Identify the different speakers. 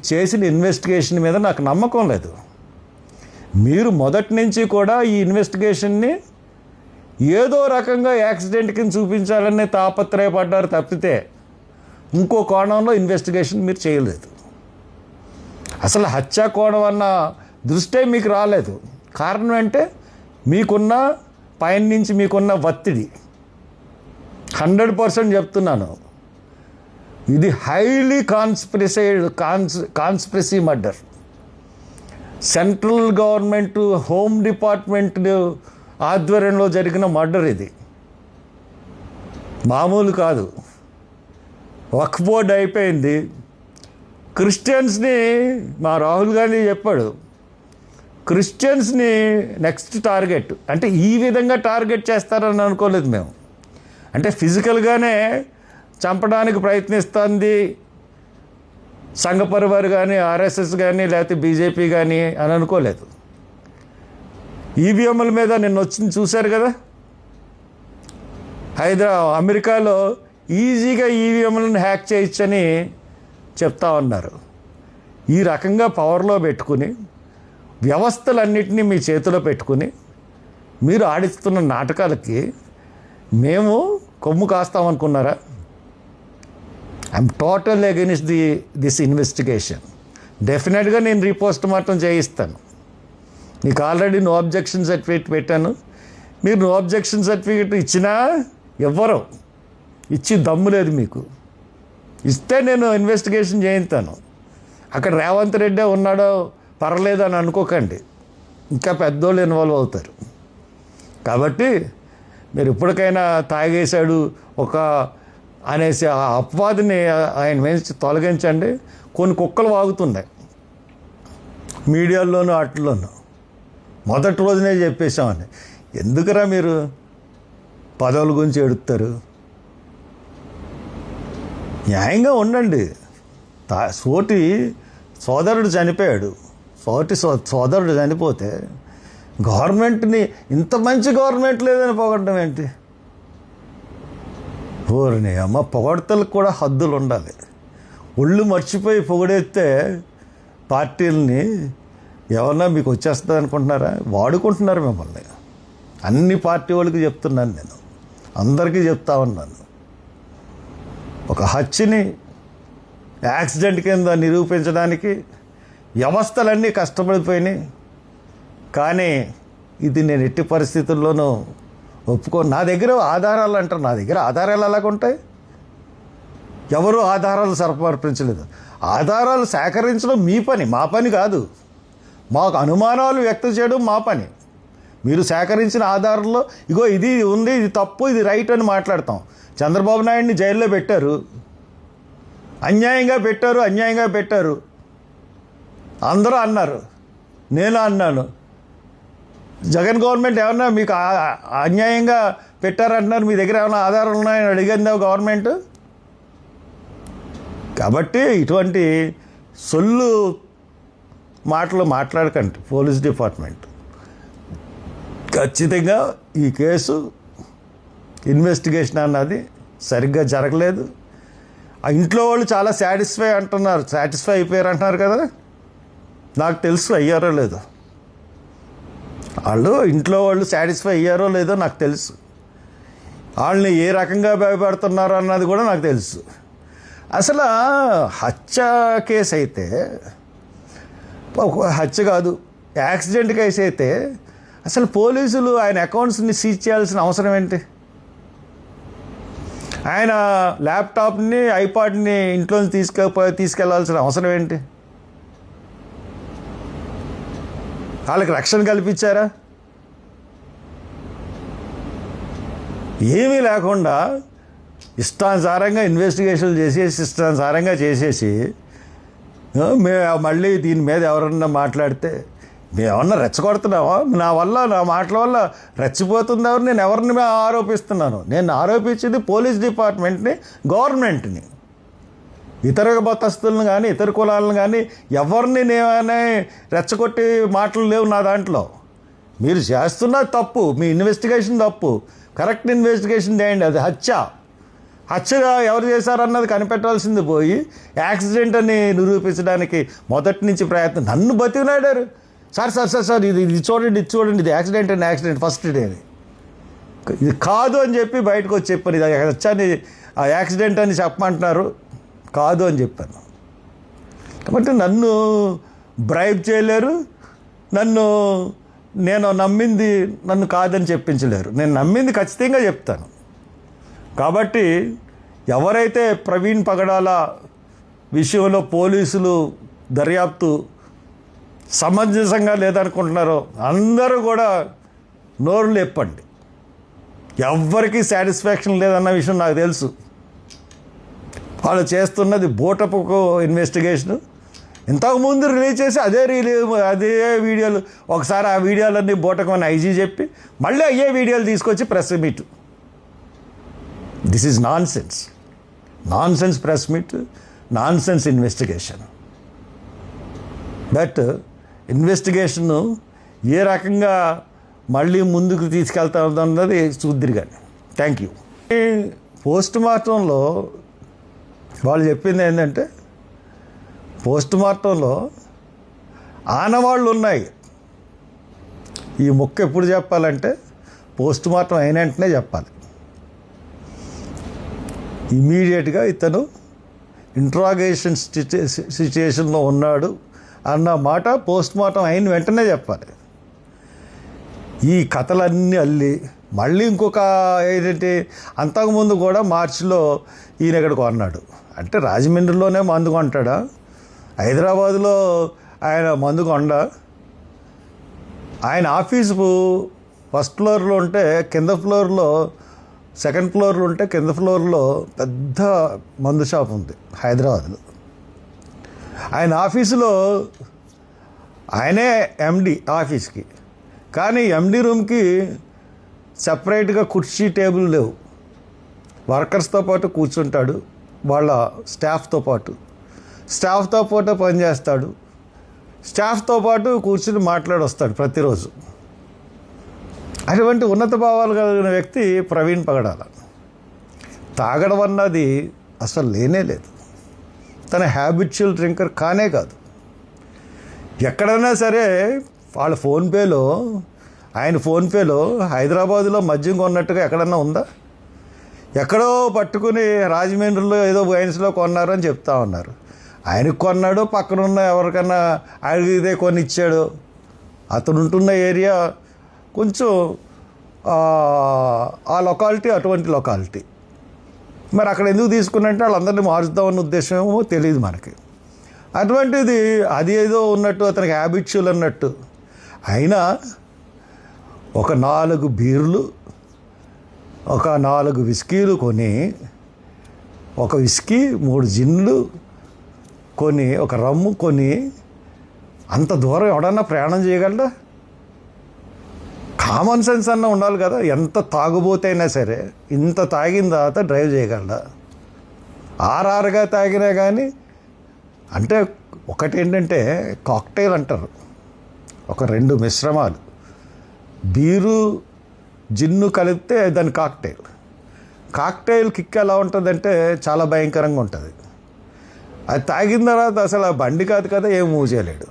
Speaker 1: చేసిన ఇన్వెస్టిగేషన్ మీద నాకు నమ్మకం లేదు. మీరు మొదటి నుంచి కూడా ఈ ఇన్వెస్టిగేషన్ని ఏదో రకంగా యాక్సిడెంట్ కింద చూపించాలనే తాపత్రయపడ్డారు తప్పితే ఇంకో కోణంలో ఇన్వెస్టిగేషన్ మీరు చేయలేదు. అసలు హత్యా కోణం అన్న దృష్టే మీకు రాలేదు. కారణం అంటే మీకున్న పైన నుంచి మీకున్న ఒత్తిడి. 100% చెప్తున్నాను, ఇది highly conspiracy murder. Central government home department ఆధ్వర్యంలో జరిగిన మర్డర్ ఇది, మామూలు కాదు. వక్ఫ్ బోర్డ్ అయిపోయింది. క్రిస్టియన్స్ని మా రాహుల్ గాంధీ చెప్పాడు, క్రిస్టియన్స్ని నెక్స్ట్ టార్గెట్. అంటే ఈ విధంగా టార్గెట్ చేస్తారని అనుకోలేదు మేము. అంటే ఫిజికల్గానే చంపడానికి ప్రయత్నిస్తుంది సంఘ పరివార్ కానీ, ఆర్ఎస్ఎస్ కానీ, లేకపోతే బీజేపీ కానీ అని అనుకోలేదు. ఈవీఎంల మీద నిన్న వచ్చింది చూశారు కదా. అమెరికాలో ఈజీగా ఈవీఎంలను హ్యాక్ చేయొచ్చని చెప్తా ఉన్నారు. ఈ రకంగా పవర్లో పెట్టుకుని వ్యవస్థలన్నింటినీ మీ చేతిలో పెట్టుకుని మీరు ఆడిస్తున్న నాటకాలకి మేము కొమ్ము కాస్తామనుకున్నారా? I'm total against this investigation. డెఫినెట్గా నేను రీపోస్ట్ మార్టం చేయిస్తాను. మీకు ఆల్రెడీ నో అబ్జెక్షన్ సర్టిఫికేట్ పెట్టాను. మీరు నో అబ్జెక్షన్ సర్టిఫికేట్ ఇచ్చినా ఎవ్వరూ ఇచ్చి దమ్ము లేదు మీకు. ఇస్తే నేను ఇన్వెస్టిగేషన్ చేయిస్తాను. అక్కడ రేవంత్ రెడ్డి ఉన్నాడో పర్లేదు అని అనుకోకండి, ఇంకా పెద్దోళ్ళు ఇన్వాల్వ్ అవుతారు. కాబట్టి మీరు ఇప్పటికైనా తాగేశాడు ఒక అనేసి ఆ అపవాదిని ఆయన వేసి తొలగించండి. కొన్ని కుక్కలు వాగుతున్నాయి మీడియాల్లోనూ వాటిల్లోనూ. మొదటి రోజునే చెప్పేశామని. ఎందుకురా మీరు పదవుల గురించి ఎడుతారు? న్యాయంగా ఉండండి. సోటి సోదరుడు చనిపోయాడు. సోదరుడు చనిపోతే గవర్నమెంట్ని, ఇంత మంచి గవర్నమెంట్ లేదని పొగడడం ఏంటి? ఓరిని అమ్మ, పొగడతలకు కూడా హద్దులు ఉండాలి. ఒళ్ళు మర్చిపోయి పొగడేస్తే పార్టీలని ఎవరన్నా మీకు వచ్చేస్తుంది అనుకుంటున్నారా? వాడుకుంటున్నారు మిమ్మల్ని. అన్ని పార్టీ వాళ్ళకి చెప్తున్నాను, నేను అందరికీ చెప్తా ఉన్నాను. ఒక హత్యని యాక్సిడెంట్ కింద నిరూపించడానికి వ్యవస్థలన్నీ కష్టపడిపోయినాయి. కానీ ఇది నేను ఎట్టి పరిస్థితుల్లోనూ ఒప్పుకోను. నా దగ్గర ఆధారాలు అంటారు. నా దగ్గర ఆధారాలు ఎలాగుంటాయి? ఎవరు ఆధారాలు సమర్పించలేదు. ఆధారాలు సేకరించడం మీ పని, మా పని కాదు. మాకు అనుమానాలు వ్యక్తం చేయడం మా పని. మీరు సేకరించిన ఆధారాల్లో ఇగో ఇది ఉంది, ఇది తప్పు, ఇది రైట్ అని మాట్లాడతాం. చంద్రబాబు నాయుడిని జైల్లో పెట్టారు, అన్యాయంగా పెట్టారు అందరూ అన్నారు, నేను అన్నాను. జగన్ గవర్నమెంట్ ఏమన్నా మీకు అన్యాయంగా పెట్టారంటున్నారు, మీ దగ్గర ఏమైనా ఆధారాలు ఉన్నాయని అడిగిందా గవర్నమెంట్? కాబట్టి ఇటువంటి సొల్లు మాటలు మాట్లాడకండి పోలీస్ డిపార్ట్మెంట్. ఖచ్చితంగా ఈ కేసు ఇన్వెస్టిగేషన్ అన్నది సరిగ్గా జరగలేదు. ఆ ఇంట్లో వాళ్ళు చాలా సాటిస్ఫై అయిపోయారు అంటున్నారు కదా. నాకు తెలుసు అయ్యారో లేదో, ఇంట్లో వాళ్ళు సాటిస్ఫై అయ్యారో లేదో నాకు తెలుసు. వాళ్ళని ఏ రకంగా భయపెడుతున్నారో అన్నది కూడా నాకు తెలుసు. అసలు హత్య కేసు అయితే, హత్య కాదు యాక్సిడెంట్ కేసు అయితే అసలు పోలీసులు ఆయన అకౌంట్స్ని సీజ్ చేయాల్సిన అవసరం ఏంటి? ఆయన ల్యాప్టాప్ని, ఐపాడ్ని ఇంట్లో తీసుకెళ్లాల్సిన అవసరం ఏంటి? వాళ్ళకి రక్షణ కల్పించారా? ఏమీ లేకుండా ఇష్టానుసారంగా ఇన్వెస్టిగేషన్ చేసేసి మళ్ళీ దీని మీద ఎవరన్నా మాట్లాడితే మేమన్నా రెచ్చగొడుతున్నావా? నా మాటల వల్ల రెచ్చిపోతుంది ఎవరు? నేను ఎవరిని ఆరోపిస్తున్నాను? నేను ఆరోపించింది పోలీస్ డిపార్ట్మెంట్ని, గవర్నమెంట్ని. ఇతర మతస్థులను కానీ, ఇతర కులాలను కానీ ఎవరిని నేనే రెచ్చగొట్టి మాటలు లేవు నా దాంట్లో. మీరు చేస్తున్నది తప్పు, మీ ఇన్వెస్టిగేషన్ తప్పు. కరెక్ట్ ఇన్వెస్టిగేషన్ చేయండి. అది హత్య, హత్యగా ఎవరు చేశారన్నది కనిపెట్టాల్సింది పోయి యాక్సిడెంట్ అని నిరూపించడానికి మొదటి నుంచి ప్రయత్నం. నన్ను బతికినాడారు. సార్ ఇది చూడండి, ఇది యాక్సిడెంట్ ఫస్ట్ డే అని. ఇది కాదు అని చెప్పి బయటకు వచ్చి చెప్పాను. ఇది హత్యని యాక్సిడెంట్ అని చెప్పమంటున్నారు, కాదు అని చెప్పాను. కాబట్టి నన్ను బ్రైబ్ చేయలేరు, నేను నమ్మింది నన్ను కాదని చెప్పించలేరు. నేను నమ్మింది ఖచ్చితంగా చెప్తాను. కాబట్టి ఎవరైతే ప్రవీణ్ పగడాల విషయంలో పోలీసులు దర్యాప్తు సమంజసంగా లేదనుకుంటున్నారో అందరూ కూడా నోరు లేపండి. ఎవ్వరికీ సాటిస్ఫాక్షన్ లేదన్న విషయం నాకు తెలుసు. వాళ్ళు చేస్తున్నది బోటపుకు ఇన్వెస్టిగేషను. ఇంతకుముందు రిలీజ్ చేసి అదే వీడియోలు, ఒకసారి ఆ వీడియోలన్నీ బోటకమని ఐజీ చెప్పి మళ్ళీ అయ్యే వీడియోలు తీసుకొచ్చి press meet. This is nonsense press meet, nonsense investigation. But investigation ఏ రకంగా మళ్ళీ ముందుకు తీసుకెళ్తా అన్నది చూద్దిరి కానీ. Thank you. పోస్ట్ మార్టంలో వాళ్ళు చెప్పింది ఏంటంటే, పోస్ట్ మార్టంలో ఆనవాళ్ళు ఉన్నాయి. ఈ ముక్క ఎప్పుడు చెప్పాలంటే పోస్ట్ మార్టం అయిన వెంటనే చెప్పాలి. ఇమీడియట్గా ఇతను ఇంట్రాగేషన్ సిచ్యుయేషన్లో ఉన్నాడు అన్న మాట పోస్ట్ మార్టం అయిన వెంటనే చెప్పాలి. ఈ కథలన్నీ అల్లి మళ్ళీ ఇంకొక ఏంటంటే, అంతకుముందు కూడా మార్చిలో ఈయన ఇక్కడికి కొన్నాడు అంటే రాజమండ్రిలోనే మందు కొంటాడా, హైదరాబాదులో ఆయన మందు కొండ. ఆయన ఆఫీసు ఫస్ట్ ఫ్లోర్లో ఉంటే కింద ఫ్లోర్లో, సెకండ్ ఫ్లోర్లో ఉంటే కింద ఫ్లోర్లో పెద్ద మందు షాప్ ఉంది హైదరాబాద్లో. ఆయన ఆఫీసులో ఆయనే ఎండి ఆఫీస్కి, కానీ ఎండి రూమ్కి సపరేట్గా కుర్చీ టేబుల్ లేవు. వర్కర్స్తో పాటు కూర్చుంటాడు, వాళ్ళ స్టాఫ్తో పాటు పనిచేస్తాడు. స్టాఫ్తో పాటు కూర్చుని మాట్లాడొస్తాడు ప్రతిరోజు. అటువంటి ఉన్నత భావాలు కలిగిన వ్యక్తి ప్రవీణ్ పగడాల. తాగడం అన్నది అసలు లేనే లేదు. తన హ్యాబిచువల్ డ్రింకర్ కానే కాదు. ఎక్కడైనా సరే వాళ్ళ ఆయన ఫోన్పేలో హైదరాబాదులో మద్యం కొన్నట్టుగా ఎక్కడన్నా ఉందా? ఎక్కడో పట్టుకుని రాజమండ్రిలో ఏదో వైన్స్లో కొన్నారు అని చెప్తా ఉన్నారు. ఆయనకు కొన్నాడో పక్కనున్న ఎవరికన్నా అడిగితే కొని ఇచ్చాడు. అతను ఉంటున్న ఏరియా కొంచెం ఆ లొకాలిటీ అటువంటి లొకాలిటీ. మరి అక్కడ ఎందుకు తీసుకున్నట్టే వాళ్ళందరినీ మారుద్దామన్న ఉద్దేశం ఏమో తెలియదు మనకి. అటువంటిది అది ఏదో ఉన్నట్టు అతనికి హ్యాబిచువల్ అన్నట్టు. అయినా ఒక 4 బీర్లు, ఒక 4 విస్కీలు కొని, ఒక విస్కీ 3 జిన్లు కొని, ఒక రమ్ము కొని అంత దూరం ఎవడన్నా ప్రయాణం చేయగలడా? కామన్ సెన్స్ అన్న ఉండాలి కదా. ఎంత తాగుబోతైనా సరే ఇంత తాగిన తర్వాత డ్రైవ్ చేయగలడా? ఆర్ఆర్గా తాగినా కానీ. అంటే ఒకటి ఏంటంటే కాక్టైల్ అంటారు, ఒక 2 మిశ్రమాలు బీరు జిన్ను కలిపితే దాని కాక్టైల్ కిక్ ఎలా ఉంటుందంటే చాలా భయంకరంగా ఉంటుంది. అది తాగిన తర్వాత అసలు ఆ బండి కాదు కదా ఏం మూవ్ చేయలేడు.